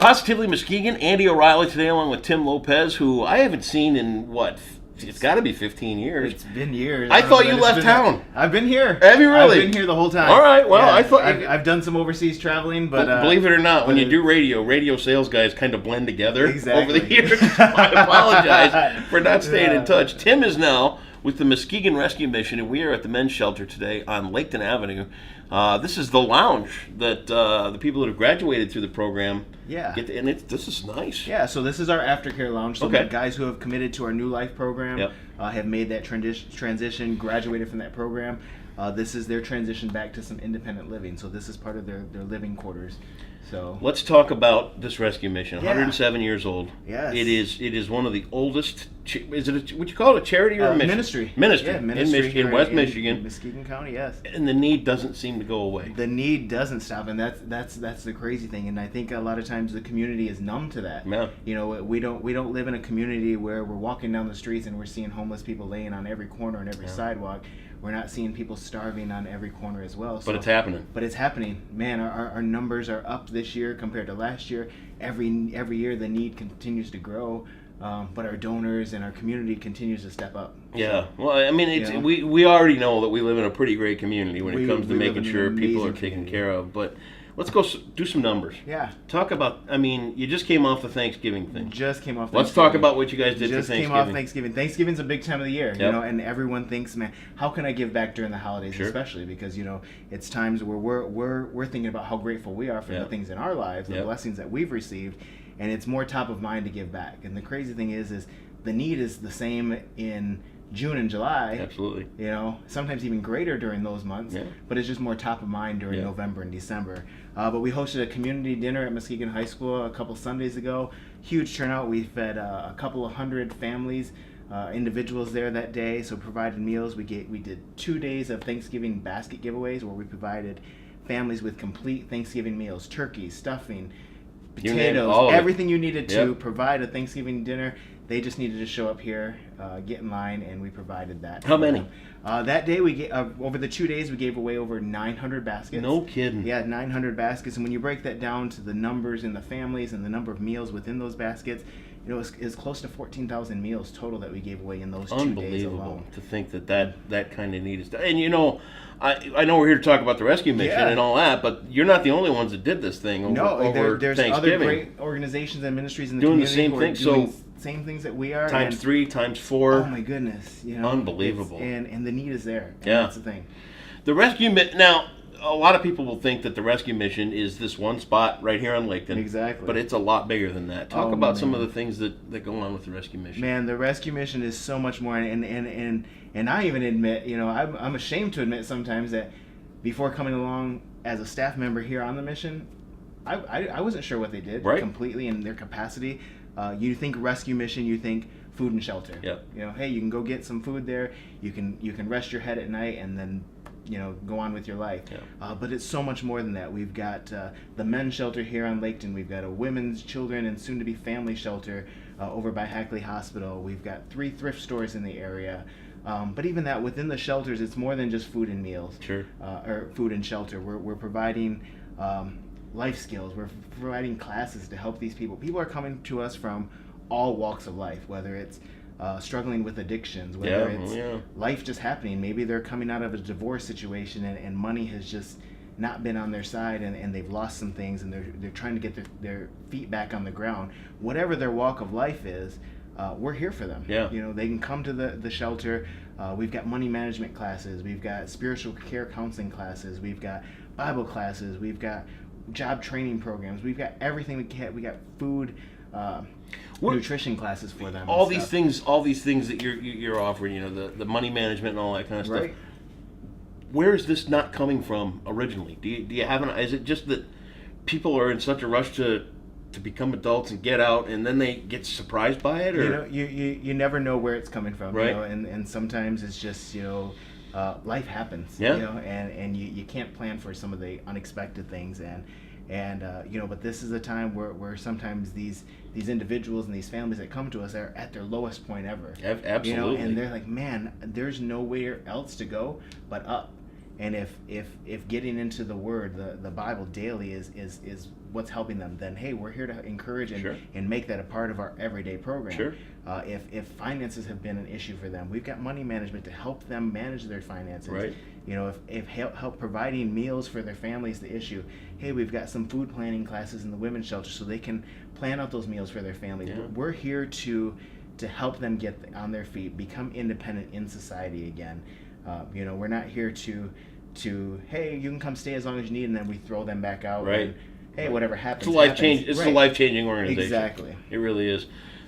Positively Muskegon, Andy O'Reilly today, along with Tim Lopez, who I haven't seen in, it's got to be 15 years. It's been years. I thought you left town. I've been here. Have you really? I've been here the whole time. All right, well, yeah, I thought... I've done some overseas traveling, but... believe it or not, when you do radio sales guys kind of blend together over the Exactly. years. I apologize for not staying in touch. Tim is now with the Muskegon Rescue Mission, and we are at the men's shelter today on Laketon Avenue. This is the lounge that the people that have graduated through the program get to, and this is nice. Yeah, so this is our aftercare lounge. So Okay. the guys who have committed to our New Life program have made that transition, graduated from that program. This is their transition back to some independent living. So this is part of their living quarters. So let's talk about this rescue mission. Yeah. 107 years old. Yes. It is one of the oldest. Is it would you call it a charity or a mission? Ministry? Ministry. Yeah, In ministry Michigan, here West in Michigan. Muskegon County. Yes. And the need doesn't seem to go away. The need doesn't stop, and that's the crazy thing. And I think a lot of times the community is numb to that. Yeah. You know, we don't live in a community where we're walking down the streets and we're seeing homeless people laying on every corner and every sidewalk. We're not seeing people starving on every corner as well. So, But it's happening. But it's happening. Man, our numbers are up this year compared to last year. Every year the need continues to grow. But our donors and our community continues to step up. Yeah, well, I mean, we already know that we live in a pretty great community when it comes to making sure people are taken care of. But let's go do some numbers. Yeah. Talk about, you just came off the Thanksgiving thing. Just came off. Let's talk about what you guys did for Thanksgiving. Just came off Thanksgiving. Thanksgiving's a big time of the year, Yep. and everyone thinks, man, how can I give back during the holidays, Sure. especially because it's times where we're thinking about how grateful we are for the things in our lives, the blessings that we've received, and it's more top of mind to give back. And the crazy thing is the need is the same in June and July. Absolutely. Sometimes even greater during those months, but it's just more top of mind during November and December. But we hosted a community dinner at Muskegon High School a couple Sundays ago. Huge turnout. We fed a couple of hundred families, individuals there that day, so provided meals. We did 2 days of Thanksgiving basket giveaways where we provided families with complete Thanksgiving meals, turkey, stuffing, potatoes, everything you needed to provide a Thanksgiving dinner. They just needed to show up here, get in line, and we provided that. How many? That day, over the 2 days, we gave away over 900 baskets. No kidding. Yeah, 900 baskets. And when you break that down to the numbers in the families and the number of meals within those baskets, it's close to 14,000 meals total that we gave away in those 2 days alone. Unbelievable to think that kind of need is done. And I know we're here to talk about the rescue mission and all that, but you're not the only ones that did this thing over there's Thanksgiving. other great organizations and ministries in the doing community the same thing. doing same things that we are. Times 3, times 4. Oh my goodness! Unbelievable. And the need is there. And yeah, that's the thing. The rescue now. A lot of people will think that the rescue mission is this one spot right here on Laketon. Exactly. But it's a lot bigger than that. Talk about some of the things that go on with the rescue mission. Man, the rescue mission is so much more. And I even admit, I'm ashamed to admit sometimes that before coming along as a staff member here on the mission, I wasn't sure what they did completely in their capacity. You think rescue mission, you think food and shelter. Yep. Hey, you can go get some food there. You can rest your head at night and then go on with your life. But it's so much more than that. We've got the men's shelter here on Laketon. We've got a women's, children, and soon-to-be family shelter over by Hackley Hospital. We've got 3 thrift stores in the area. But even that, within the shelters, it's more than just food and meals. Sure. Or food and shelter. We're providing life skills. We're providing classes to help these people. People are coming to us from all walks of life, whether it's struggling with addictions, whether it's life just happening. Maybe they're coming out of a divorce situation and money has just not been on their side and they've lost some things and they're trying to get their feet back on the ground. Whatever their walk of life is, we're here for them. They can come to the shelter. We've got money management classes. We've got spiritual care counseling classes. We've got Bible classes. We've got job training programs. We've got everything we can. We got food, nutrition classes for them. All these things that you're offering, the money management and all that kind of stuff. Right. Where is this not coming from originally? Do you have is it just that people are in such a rush to become adults and get out, and then they get surprised by it? Or you never know where it's coming from, right? And sometimes it's just life happens, and you can't plan for some of the unexpected things, but this is a time where sometimes these individuals and these families that come to us are at their lowest point ever. Absolutely. And they're like, man, there's nowhere else to go but up. And if getting into the Word, the Bible daily is what's helping them, then hey, we're here to encourage Sure. and make that a part of our everyday program. Sure. If finances have been an issue for them, we've got money management to help them manage their finances. Right. You know, if help providing meals for their families the issue, hey, we've got some food planning classes in the women's shelter so they can plan out those meals for their families. Yeah. We're here to help them get on their feet, become independent in society again. You know, we're not here to hey, you can come stay as long as you need, and then we throw them back out. Right. And, hey, whatever happens. It's a life happens. change. It's Right. a life changing organization. Exactly. It really is.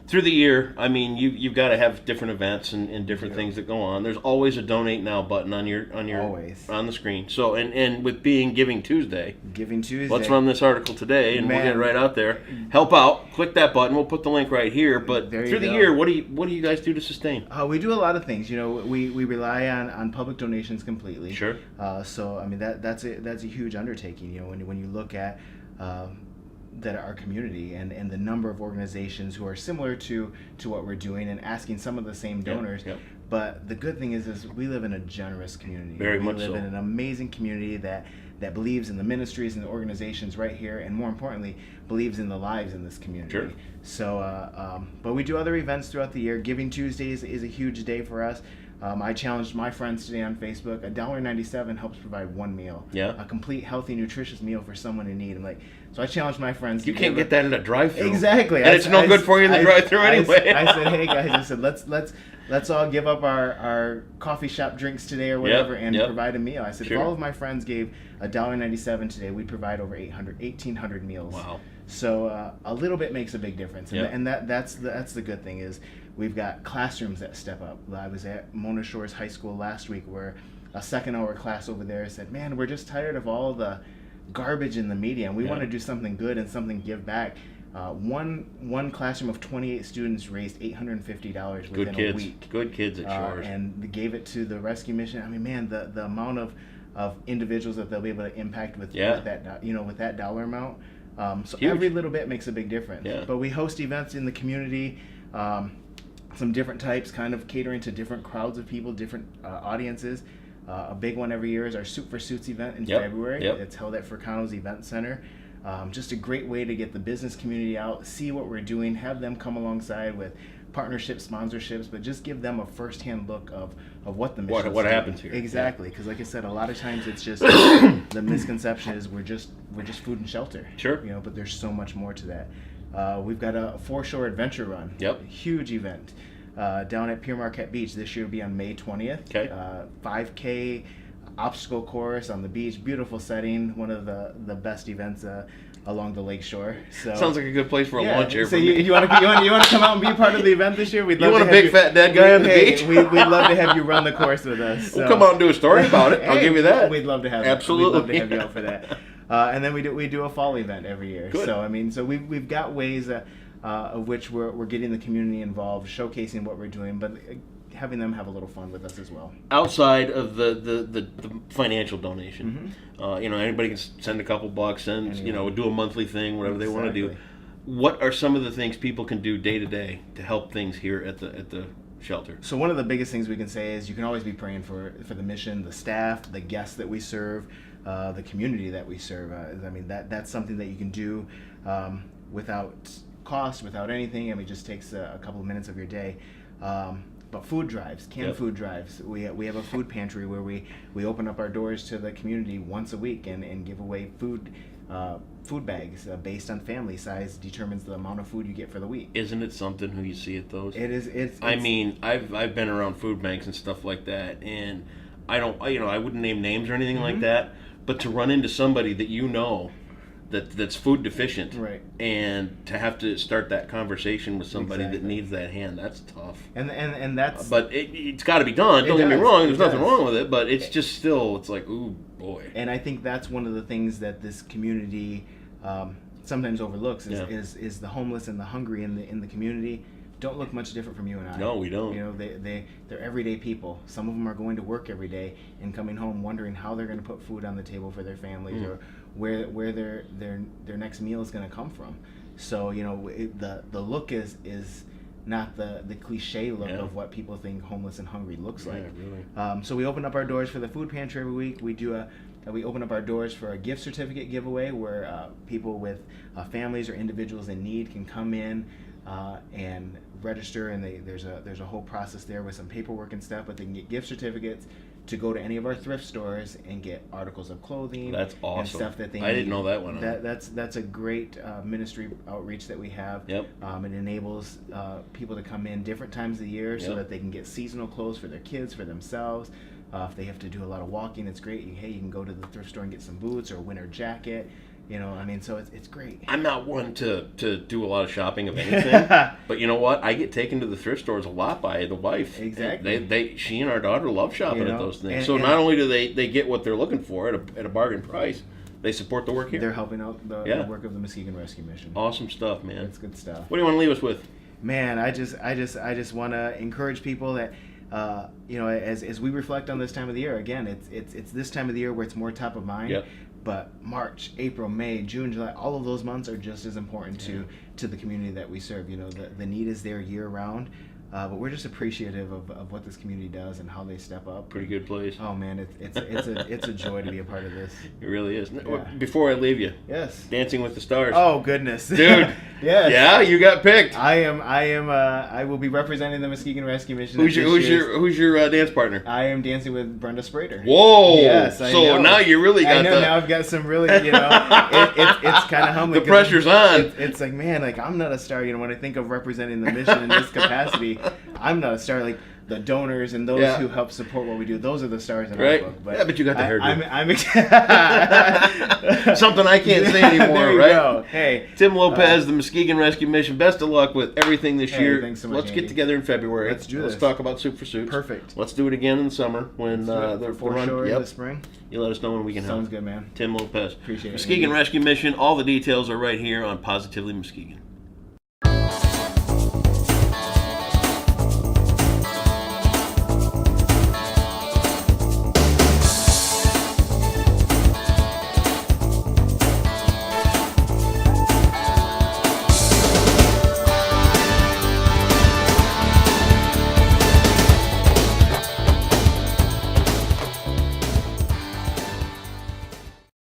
Through the year, I mean, you've got to have different events and different Yeah. things that go on. There's always a donate now button on your Always. on the screen. So and with being Giving Tuesday, Giving Tuesday. let's run this article today, and we'll get it Man. right out there. Help out. Click that button. We'll put the link right here. But There you through the go. year, what do you guys do to sustain? We do a lot of things. You know, we rely on public donations completely. Sure. So I mean that's a huge undertaking. You know, when you look at that our community and the number of organizations who are similar to what we're doing and asking some of the same donors. Yep. But the good thing is we live in a generous community. Very much We live so. in an amazing community that believes in the ministries and the organizations right here, and more importantly, believes in the lives in this community. Sure. So, but we do other events throughout the year. Giving Tuesdays is a huge day for us. I challenged my friends today on Facebook. $1.97 helps provide one meal. Yeah. A complete, healthy, nutritious meal for someone in need. So I challenged my friends. You to can't give get that in a drive-through. Exactly. And it's no good for you in the drive-through anyway. I said, hey guys, I said let's all give up our coffee shop drinks today or whatever and provide a meal. I said Sure. if all of my friends gave $1.97 today, we'd provide over 1,800 meals. Wow. So a little bit makes a big difference, Yep. and that's the good thing is we've got classrooms that step up. I was at Mona Shores High School last week where a second-hour class over there said, "Man, we're just tired of all the garbage in the media, and we want to do something good and something give back." One classroom of 28 students raised $850 within a week. Good kids at Shores. And they gave it to the rescue mission. I mean, man, the amount of individuals that they'll be able to impact with that dollar amount. So Huge. every little bit makes a big difference. Yeah. But we host events in the community, some different types, kind of catering to different crowds of people, different audiences. A big one every year is our Soup for Suits event in February. Yep. It's held at Fricano's Event Center. Just a great way to get the business community out, see what we're doing, have them come alongside with partnerships, sponsorships, but just give them a first-hand look of what the mission What happens here. Exactly, because like I said, a lot of times it's just the misconception is we're just food and shelter. Sure. You know, but there's so much more to that. We've got a foreshore adventure run. Yep. A huge event down at Pier Marquette Beach. This year will be on May 20th. Okay. 5K obstacle course on the beach, beautiful setting, one of the best events along the lake shore. So Sounds like a good place for a lunch here. So for me. you want to come out and be part of the event this year? We'd love You want to a have big fat dead guy on the beach? We'd love to have you run the course with us. We'll So. come out and do a story about it. I'll Hey, give you that. We'd love to have Absolutely. We'd love to have you out for that. And then we do a fall event every year. Good. So I mean, we've got ways of which we're getting the community involved, showcasing what we're doing, but having them have a little fun with us as well. Outside of the financial donation, anybody can send a couple bucks and do a monthly thing, whatever they want to do. Exactly. What are some of the things people can do day to day to help things here at the shelter? So one of the biggest things we can say is you can always be praying for the mission, the staff, the guests that we serve, the community that we serve. I mean that's something that you can do without cost, without anything. I mean, it just takes a couple of minutes of your day. But food drives, canned food drives. We have a food pantry where we open up our doors to the community once a week and give away food bags based on family size, determines the amount of food you get for the week. Isn't it something who you see at those? It is. It's I mean, I've been around food banks and stuff like that, and I don't, I wouldn't name names or anything like that, but to run into somebody that that's food deficient, Right. and to have to start that conversation with somebody that Exactly. needs that hand, that's tough. and that's But it's got to be done. It Don't get me does. wrong. It There's nothing does. wrong with it, but it's just still, it's like, ooh boy. And I think that's one of the things that this community sometimes overlooks is the homeless and the hungry in the community don't look much different from you and I. No, we don't. You know, they're everyday people. Some of them are going to work every day and coming home wondering how they're going to put food on the table for their families or where their next meal is going to come from. So the look is not the cliche look of what people think homeless and hungry looks like. Yeah, really. So we open up our doors for the food pantry every week. We do we open up our doors for a gift certificate giveaway where people with families or individuals in need can come in and register, and there's a whole process there with some paperwork and stuff, but they can get gift certificates to go to any of our thrift stores and get articles of clothing. That's awesome. And stuff that they need. I didn't know that one. That's a great ministry outreach that we have. Yep. It enables people to come in different times of the year so Yep. that they can get seasonal clothes for their kids, for themselves. If they have to do a lot of walking, it's great. You can go to the thrift store and get some boots or a winter jacket. So it's great. I'm not one to do a lot of shopping of anything, but you know what? I get taken to the thrift stores a lot by the wife. Exactly. She and our daughter love shopping at those things. And not only do they get what they're looking for at a bargain price, they support the work here. They're helping out the work of the Muskegon Rescue Mission. Awesome stuff, man. It's good stuff. What do you want to leave us with? Man, I just want to encourage people that as we reflect on this time of the year. Again, it's this time of the year where it's more top of mind. Yep. But March, April, May, June, July, all of those months are just as important to the community that we serve. The need is there year round. But we're just appreciative of what this community does and how they step up. Pretty good place. Oh man, it's a joy to be a part of this. It really is. Yeah. Before I leave you, Yes. Dancing with the Stars. Oh goodness, Dude. Yes. Yeah, you got picked. I will be representing the Muskegon Rescue Mission. Who's your dance partner? I am dancing with Brenda Sprader. Whoa! Yes, I know. Now you really got now I've got some really, it's kind of humbling. The pressure's on. It's like, man, like I'm not a star. When I think of representing the mission in this capacity, I'm not a star. Like the donors and those who help support what we do, those are the stars in our book. But you got the hairdo. I'm something I can't say anymore, there you right? go. Hey, Tim Lopez, the Muskegon Rescue Mission. Best of luck with everything this year. Thanks so much, Let's Andy. get together in February. Let's do Let's this. talk about Soup for Soups. Perfect. Let's do it again in the summer when they're foreshore in the spring. You let us know when we can help. Sounds good, man. Tim Lopez. Appreciate it. Muskegon Rescue Mission. All the details are right here on Positively Muskegon.